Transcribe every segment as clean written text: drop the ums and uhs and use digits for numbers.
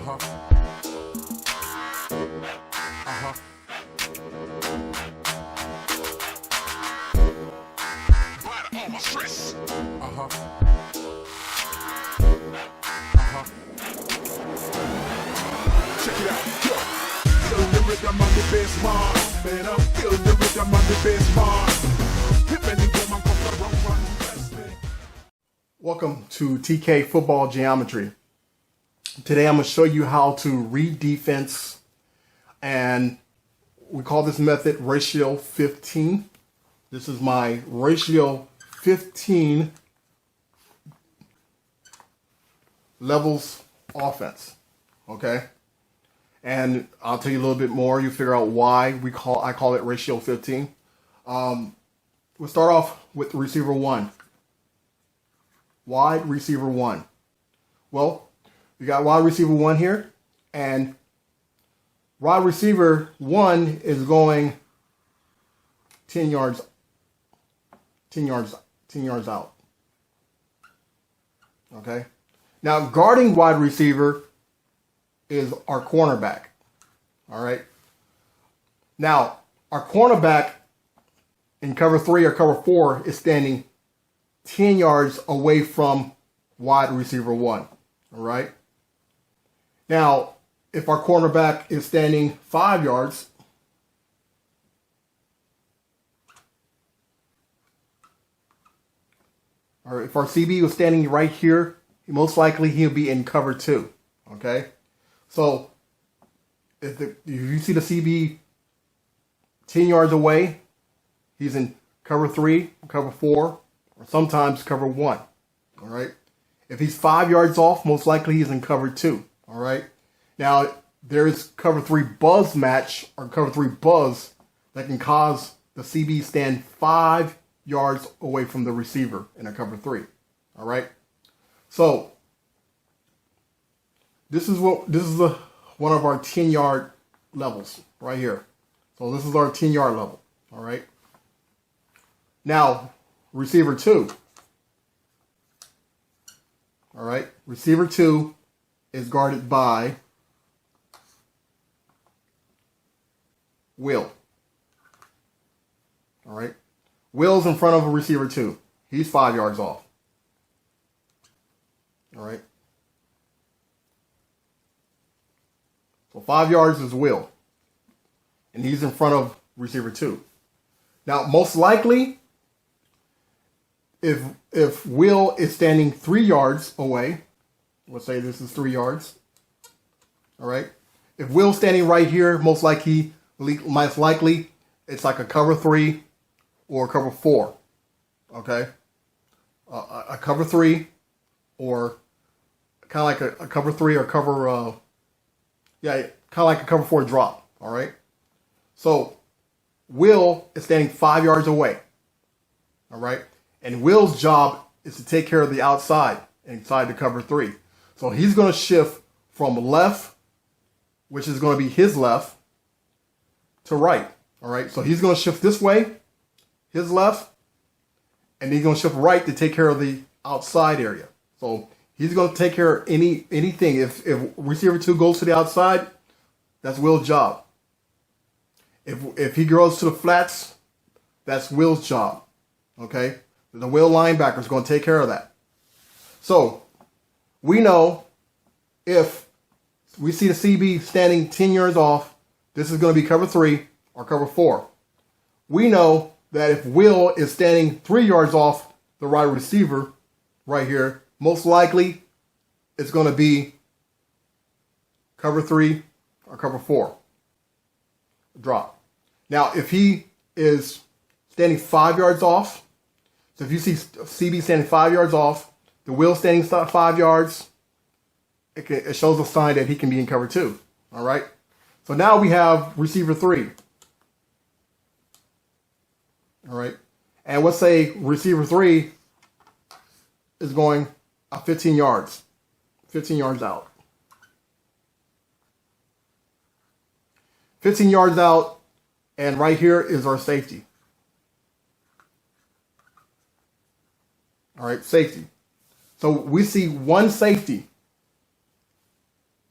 Uh-huh. Uh-huh. Bite all my stress. Uh-huh. Uh-huh. Check it out. Yo. Feel the rhythm of the bass mark. Man up. Feel the rhythm of the bass mark. Hip and the man come from run. Welcome to TK Football Geometry. Today I'm going to show you how to read defense, and we call this method ratio 15. This is my ratio 15 levels offense, okay? And I'll tell you a little bit more. You figure out why I call it ratio 15. We'll start off with receiver 1. Wide receiver 1. Well, you got wide receiver 1 here, and wide receiver 1 is going 10 yards out. Okay? Now, guarding wide receiver is our cornerback. All right? Now, our cornerback in cover 3 or cover 4 is standing 10 yards away from wide receiver 1. All right? Now, if our cornerback is standing 5 yards, or if our CB was standing right here, most likely he'll be in cover 2. Okay? So, if you see the CB 10 yards away, he's in cover 3, cover 4, or sometimes cover 1. All right? If he's 5 yards off, most likely he's in cover 2. All right? Now, there's cover 3 buzz match or cover 3 buzz that can cause the CB stand 5 yards away from the receiver in a cover 3. All right? So, this is one of our 10-yard levels right here. So, this is our 10-yard level. All right? Now, receiver 2. All right? Receiver 2 is guarded by Will. All right? Will's in front of a receiver 2. He's 5 yards off. All right? So 5 yards is Will. And he's in front of receiver 2. Now, most likely, if Will is standing 3 yards away, let's say this is 3 yards. All right? If Will's standing right here, most likely it's like a cover 3 or cover 4. Okay? A cover 3 or kind of like a cover 3 or cover, kind of like a cover 4 drop. All right? So Will is standing 5 yards away. All right? And Will's job is to take care of the outside inside the cover 3. So he's going to shift from left, which is going to be his left, to right. All right. So he's going to shift this way, his left, and he's going to shift right to take care of the outside area. So he's going to take care of anything. If receiver 2 goes to the outside, that's Will's job. If he goes to the flats, that's Will's job. Okay. The Will linebacker is going to take care of that. So we know if we see the CB standing 10 yards off, this is going to be cover 3 or cover 4. We know that if Will is standing 3 yards off the right receiver right here, most likely it's going to be cover 3 or cover 4. Drop. Now, if he is standing 5 yards off, so if you see CB standing 5 yards off, the Will standing 5 yards, it shows a sign that he can be in cover 2. All right? So now we have receiver 3. All right? And let's say receiver 3 is going 15 yards. 15 yards out. 15 yards out, and right here is our safety. All right, safety. So we see one safety.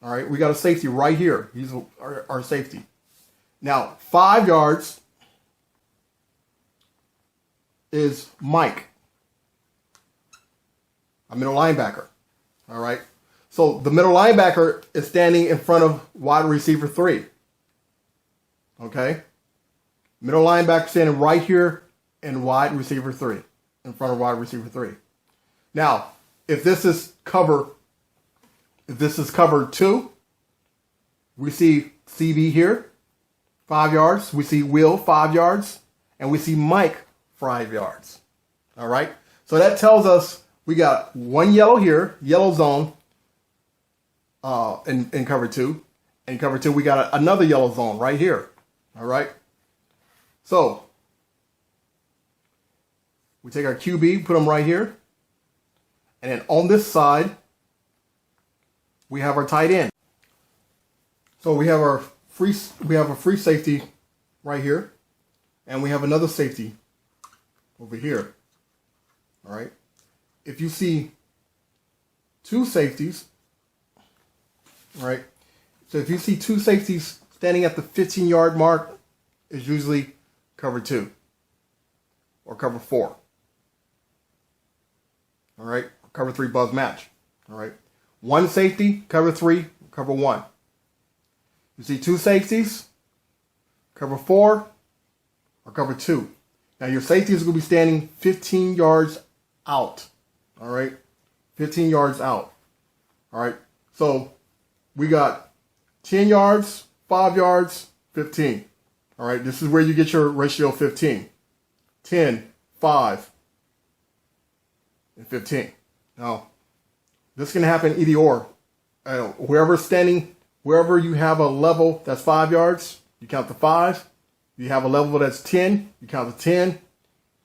All right, we got a safety right here. He's our safety. Now, 5 yards is Mike, a middle linebacker. All right, so the middle linebacker is standing in front of wide receiver 3. Okay, middle linebacker standing right here in wide receiver 3, in front of wide receiver 3. Now, if this is cover 2, we see CB here, 5 yards. We see Will, 5 yards. And we see Mike, 5 yards. All right? So that tells us we got one yellow here, yellow zone in cover 2. In cover 2, we got another yellow zone right here. All right? So we take our QB, put them right here. And then on this side, we have our tight end. So we have a free safety right here, and we have another safety over here. All right. If you see 2 safeties, all right. So if you see 2 safeties standing at the 15-yard mark, it's usually cover 2 or cover 4. All right. Cover 3 buzz match. All right. 1 safety, cover 3, cover 1. You see 2 safeties, cover 4 or cover 2. Now your safety is going to be standing 15 yards out. All right. 15 yards out. All right. So we got 10 yards, 5 yards, 15. All right. This is where you get your ratio 15. 10, 5, and 15. Now, this can happen either or. Wherever you have a level that's 5 yards, you count the 5. You have a level that's 10, you count the 10,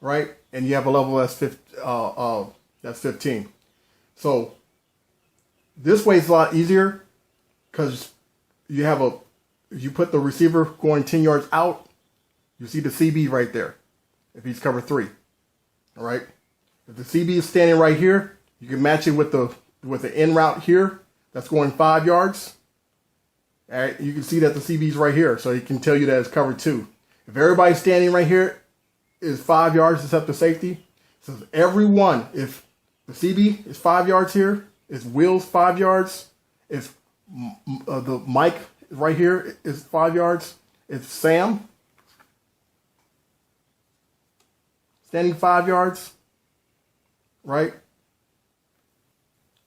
right? And you have a level that's 15. So this way is a lot easier because you put the receiver going 10 yards out. You see the CB right there if he's cover 3. All right. If the CB is standing right here, you can match it with the in route here that's going 5 yards. All right, you can see that the CB is right here, so he can tell you that it's cover 2. If everybody's standing right here is 5 yards except the safety, so everyone, if the CB is 5 yards here, if Will's 5 yards, if the Mike right here is 5 yards, if Sam standing 5 yards, right?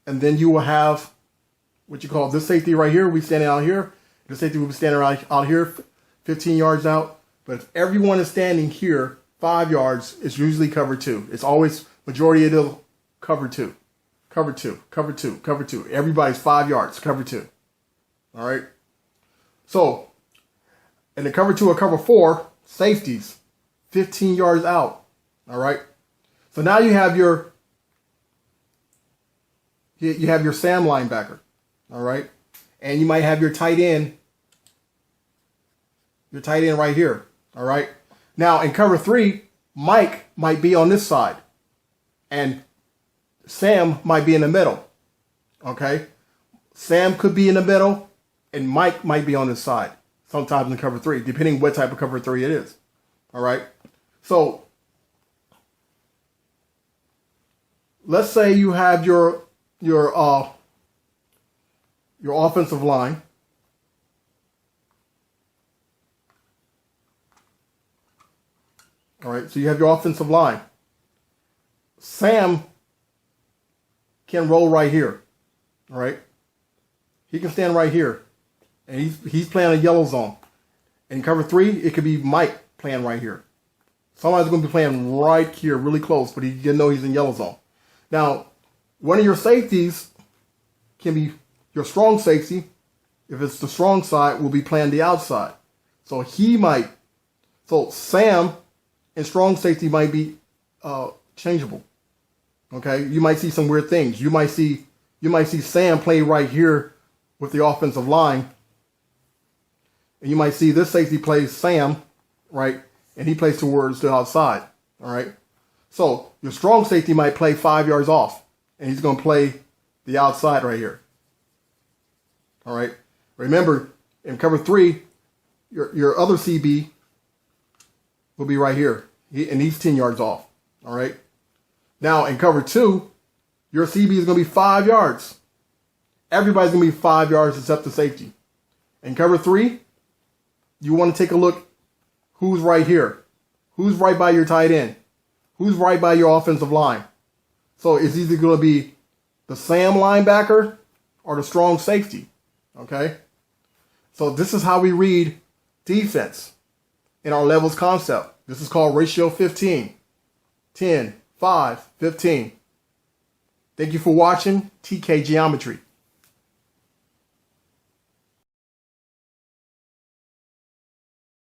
And then you will have what you call this safety right here. We standing out here. The safety will be standing out here, 15 yards out. But if everyone is standing here 5 yards, it's usually cover 2. It's always majority of the cover 2. Cover 2, cover 2, cover 2. Everybody's 5 yards, cover 2. All right. So, in the cover 2 or cover 4, safeties, 15 yards out. All right. So now you have your Sam linebacker. All right. And you might have your tight end right here. All right. Now in cover 3, Mike might be on this side and Sam might be in the middle. Okay. Sam could be in the middle and Mike might be on this side. Sometimes in cover 3, depending what type of cover 3 it is. All right. So let's say you have your offensive line. All right, so you have your offensive line. Sam can roll right here. All right, he can stand right here, and he's playing a yellow zone. In cover 3, it could be Mike playing right here. Somebody's going to be playing right here, really close, but he didn't know he's in yellow zone. Now, one of your safeties can be your strong safety. If it's the strong side, will be playing the outside. So Sam and strong safety might be changeable. Okay, you might see some weird things. You might see Sam play right here with the offensive line, and you might see this safety plays Sam, right, and he plays towards the outside. All right, so your strong safety might play 5 yards off, and he's going to play the outside right here. All right. Remember, in cover 3, your other CB will be right here. And he's 10 yards off. All right. Now, in cover 2, your CB is going to be 5 yards. Everybody's going to be 5 yards except the safety. In cover 3, you want to take a look who's right here. Who's right by your tight end? Who's right by your offensive line? So it's either going to be the Sam linebacker or the strong safety. Okay? So this is how we read defense in our levels concept. This is called ratio 15. 10, 5, 15. Thank you for watching TK Geometry.